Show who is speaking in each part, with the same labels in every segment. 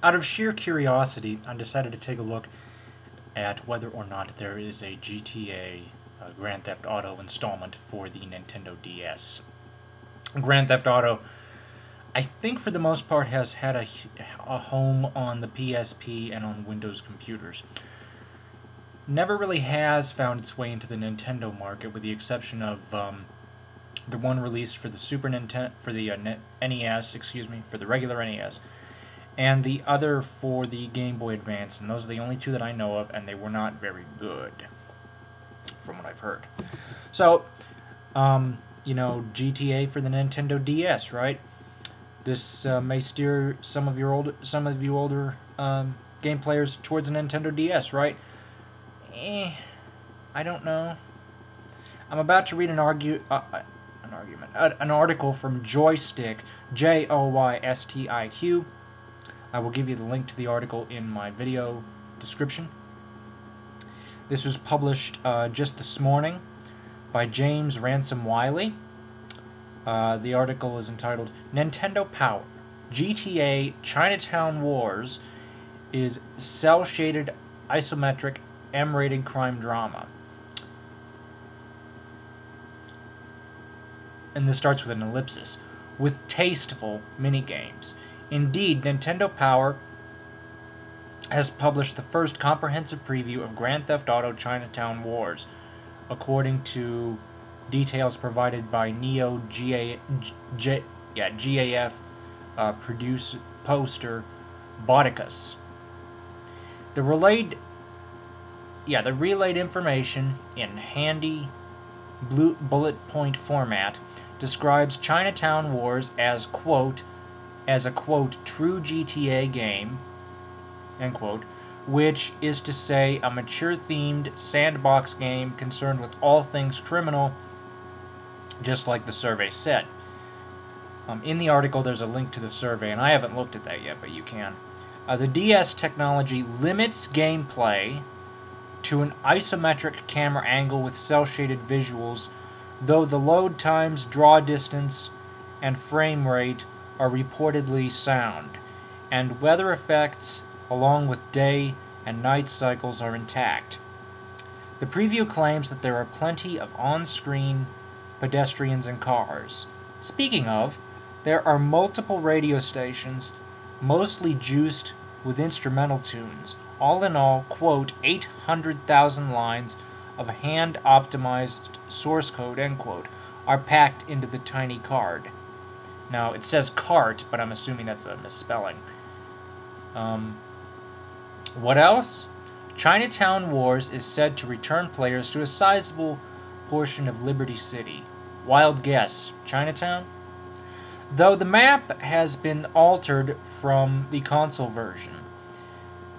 Speaker 1: out of sheer curiosity, I decided to take a look at whether or not there is a GTA Grand Theft Auto installment for the Nintendo DS. Grand Theft Auto, I think for the most part, has had a home on the PSP and on Windows computers. Never really has found its way into the Nintendo market, with the exception of the one released for the Super Nintendo, for the NES, for the regular NES, and the other for the Game Boy Advance, and those are the only two that I know of, and they were not very good, from what I've heard. So, you know, GTA for the Nintendo DS, right? This may steer some of you older game players towards a Nintendo DS, right? I don't know. I'm about to read an article from Joystick, Joystiq. I will give you the link to the article in my video description. This was published just this morning by James Ransom Wiley. The article is entitled Nintendo Power, GTA Chinatown Wars is cel-shaded isometric M-rated crime drama. And this starts with an ellipsis. With tasteful minigames. Indeed, Nintendo Power has published the first comprehensive preview of Grand Theft Auto Chinatown Wars, according to details provided by Neo GAF poster Bodicus. The relayed information in handy bullet point format describes Chinatown Wars as, quote, as a, quote, true GTA game, end quote, which is to say a mature-themed sandbox game concerned with all things criminal, just like the survey said. In the article, there's a link to the survey, and I haven't looked at that yet, but you can. The DS technology limits gameplay to an isometric camera angle with cel-shaded visuals, though the load times, draw distance, and frame rate are reportedly sound, and weather effects along with day and night cycles are intact. The preview claims that there are plenty of on-screen pedestrians and cars. Speaking of, there are multiple radio stations, mostly juiced with instrumental tunes. All in all, quote, 800,000 lines of hand-optimized source code, end quote, are packed into the tiny card. Now, it says cart, but I'm assuming that's a misspelling. What else? Chinatown Wars is said to return players to a sizable portion of Liberty City. Wild guess, Chinatown? Though the map has been altered from the console version,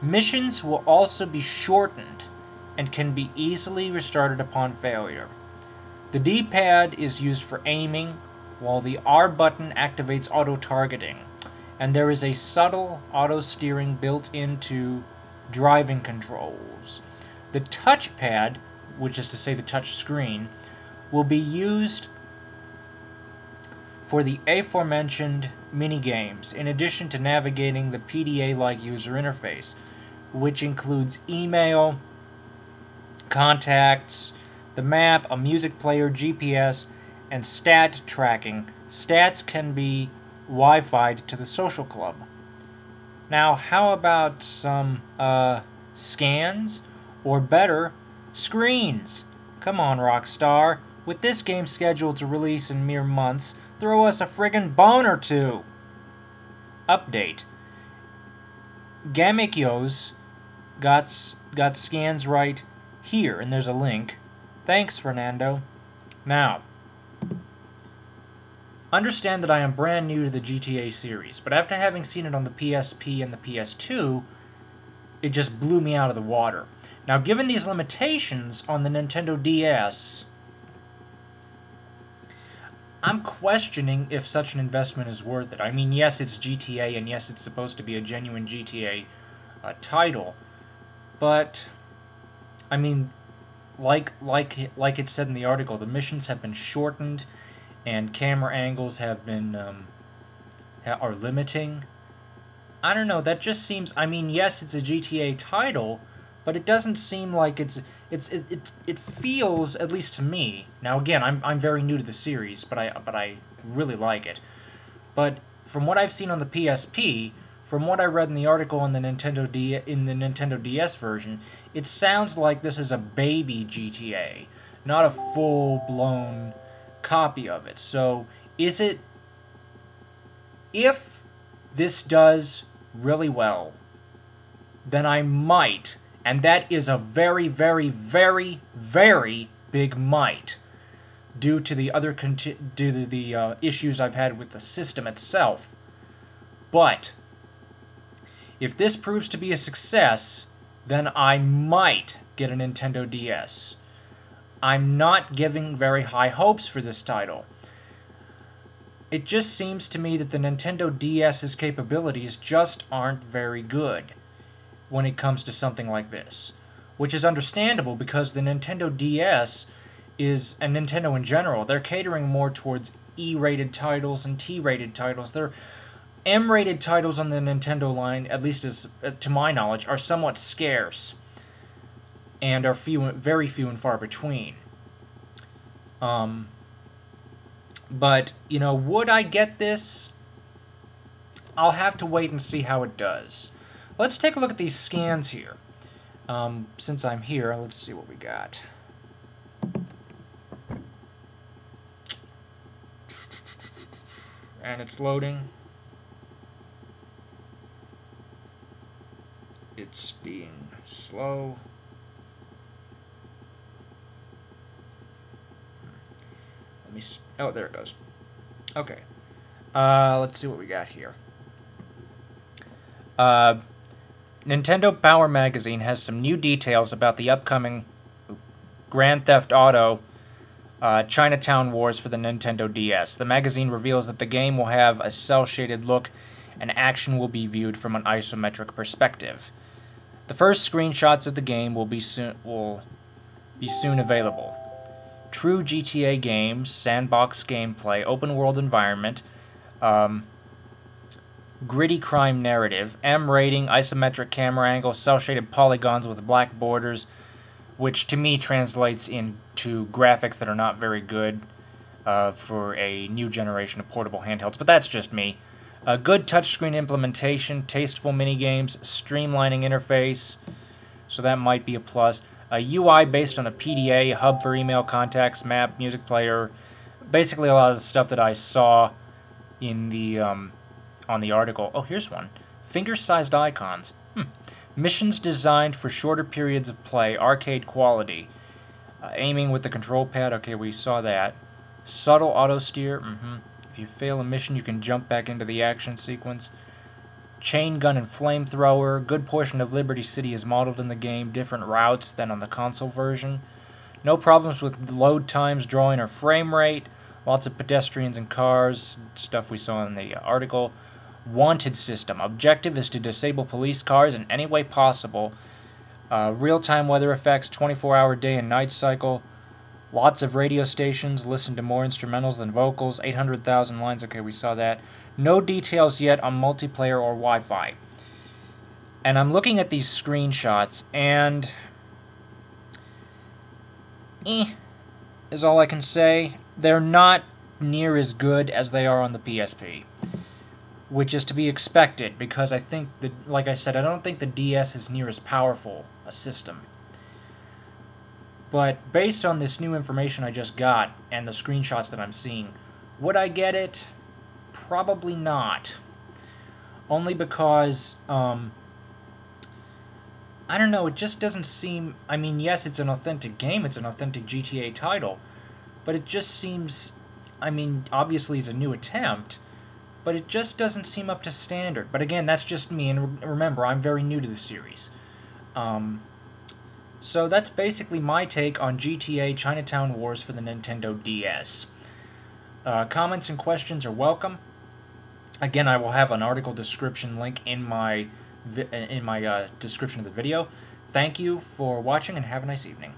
Speaker 1: missions will also be shortened and can be easily restarted upon failure. The D-pad is used for aiming, while the R button activates auto-targeting, and there is a subtle auto-steering built into driving controls. The touchpad, which is to say the touch screen, will be used for the aforementioned minigames, in addition to navigating the PDA-like user interface, which includes email, contacts, the map, a music player, GPS, and stat tracking. Stats can be Wi-Fi'd to the social club. Now, how about some, scans? Or better, screens? Come on, Rockstar. With this game scheduled to release in mere months, throw us a friggin' bone or two! Update. Gamikyo's got scans right here, and there's a link. Thanks, Fernando. Now, understand that I am brand new to the GTA series, but after having seen it on the PSP and the PS2, it just blew me out of the water. Now, given these limitations on the Nintendo DS, I'm questioning if such an investment is worth it. I mean, yes, it's GTA, and yes, it's supposed to be a genuine GTA title, but, I mean, like it said in the article, the missions have been shortened, and camera angles have been are limiting. I don't know, that just seems, I mean, yes, it's a GTA title, but it doesn't seem like it feels, at least to me. Now again, I'm very new to the series, but I really like it. But from what I've seen on the PSP, from what I read in the article on the Nintendo DS version, it sounds like this is a baby GTA, not a full-blown copy of it. So, is it, if this does really well, then I might, and that is a very, very, very, very big might, due to the issues I've had with the system itself. But if this proves to be a success, then I might get a Nintendo DS. I'm not giving very high hopes for this title. It just seems to me that the Nintendo DS's capabilities just aren't very good when it comes to something like this. Which is understandable because the Nintendo DS is, and Nintendo in general, they're catering more towards E-rated titles and T-rated titles. They're M-rated titles on the Nintendo line, at least as to my knowledge, are somewhat scarce and are very few and far between. But, you know, would I get this? I'll have to wait and see how it does. Let's take a look at these scans here. Since I'm here, let's see what we got. And it's loading. It's being slow. Let me see. Oh, there it goes. Okay. Let's see what we got here. Nintendo Power Magazine has some new details about the upcoming Grand Theft Auto Chinatown Wars for the Nintendo DS. The magazine reveals that the game will have a cel-shaded look and action will be viewed from an isometric perspective. The first screenshots of the game will be soon available. True GTA games, sandbox gameplay, open-world environment, gritty crime narrative, M rating, isometric camera angle, cel-shaded polygons with black borders, which to me translates into graphics that are not very good for a new generation of portable handhelds, but that's just me. A good touchscreen implementation, tasteful minigames, streamlining interface, so that might be a plus. A UI based on a PDA, a hub for email contacts, map, music player, basically a lot of the stuff that I saw in the on the article. Oh, here's one. Finger-sized icons. Missions designed for shorter periods of play, arcade quality. Aiming with the control pad, okay, we saw that. Subtle auto-steer, If you fail a mission, you can jump back into the action sequence. Chain gun and flamethrower. Good portion of Liberty City is modeled in the game, different routes than on the console version. No problems with load times, drawing, or frame rate. Lots of pedestrians and cars, stuff we saw in the article. Wanted system. Objective is to disable police cars in any way possible. Real-time weather effects, 24-hour day and night cycle. Lots of radio stations, listen to more instrumentals than vocals, 800,000 lines, okay, we saw that. No details yet on multiplayer or Wi-Fi. And I'm looking at these screenshots, and is all I can say. They're not near as good as they are on the PSP, which is to be expected, because I think that, like I said, I don't think the DS is near as powerful a system. But based on this new information I just got, and the screenshots that I'm seeing, would I get it? Probably not. Only because, I don't know, it just doesn't seem... I mean, yes, it's an authentic game, it's an authentic GTA title, but it just seems... I mean, obviously it's a new attempt, but it just doesn't seem up to standard. But again, that's just me, and remember, I'm very new to the series. So that's basically my take on GTA Chinatown Wars for the Nintendo DS. Comments and questions are welcome. Again, I will have an article description link in my description of the video. Thank you for watching, and have a nice evening.